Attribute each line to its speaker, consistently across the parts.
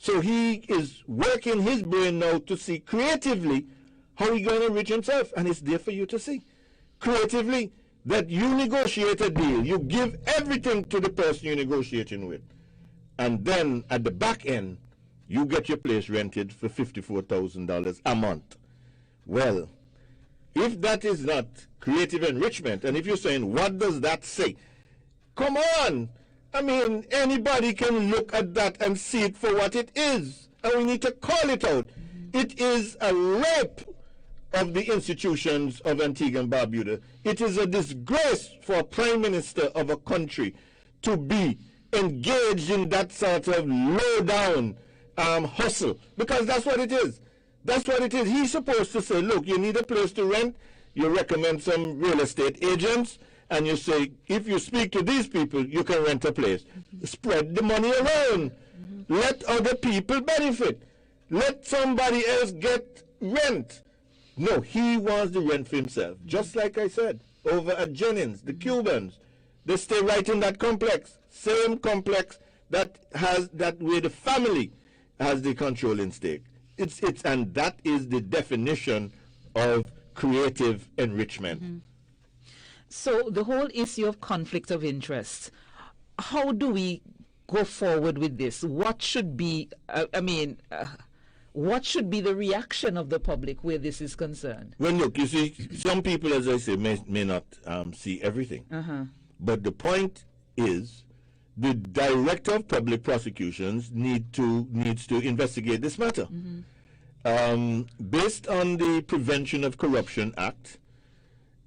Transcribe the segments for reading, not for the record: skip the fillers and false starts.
Speaker 1: So he is working his brain now to see creatively how he going to enrich himself. And it's there for you to see. Creatively, that you negotiate a deal. You give everything to the person you're negotiating with. And then at the back end, you get your place rented for $54,000 a month. Well, if that is not creative enrichment, and if you're saying, what does that say? Come on. I mean, anybody can look at that and see it for what it is. And we need to call it out. It is a rape of the institutions of Antigua and Barbuda. It is a disgrace for a prime minister of a country to be engaged in that sort of low-down hustle. Because that's what it is. That's what it is. He's supposed to say, look, you need a place to rent. You recommend some real estate agents. And you say, if you speak to these people, you can rent a place. Spread the money around. Let other people benefit. Let somebody else get rent. No, he wants the rent for himself. Just like I said, over at Jennings, the Cubans, they stay right in that complex. Same complex that has that where the family has the controlling stake. And that is the definition of creative enrichment.
Speaker 2: So the whole issue of conflict of interest, how do we go forward with this? What should be, what should be the reaction of the public where this is concerned?
Speaker 1: Well, look, you see, some people, as I say, may not see everything. But the point is, the Director of Public Prosecutions needs to investigate this matter. Based on the Prevention of Corruption Act,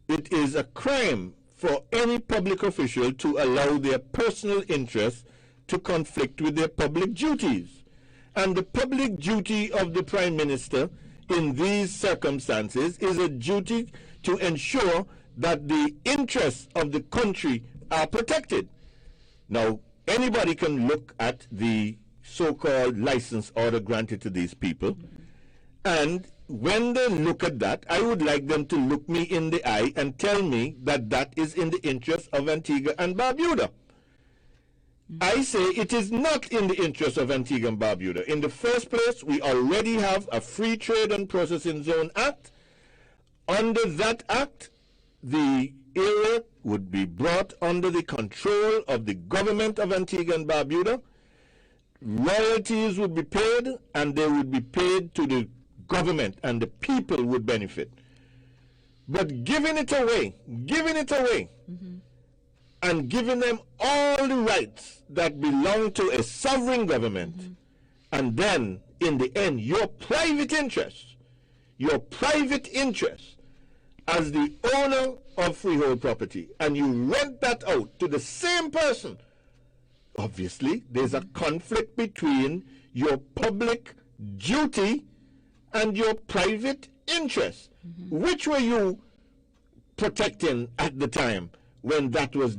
Speaker 1: it is a crime for any public official to allow their personal interests to conflict with their public duties. And the public duty of the Prime Minister in these circumstances is a duty to ensure that the interests of the country are protected. Now, anybody can look at the so-called license order granted to these people, and when they look at that, I would like them to look me in the eye and tell me that that is in the interest of Antigua and Barbuda. I say it is not in the interest of Antigua and Barbuda. In the first place, we already have a Free Trade and Processing Zone Act. Under that act, the area would be brought under the control of the government of Antigua and Barbuda. Royalties would be paid, and they would be paid to the government, and the people would benefit. But giving it away, and giving them all the rights that belong to a sovereign government, and then, in the end, your private interest as the owner of freehold property, and you rent that out to the same person, obviously, there's a conflict between your public duty and your private interest. Which were you protecting at the time when that was done?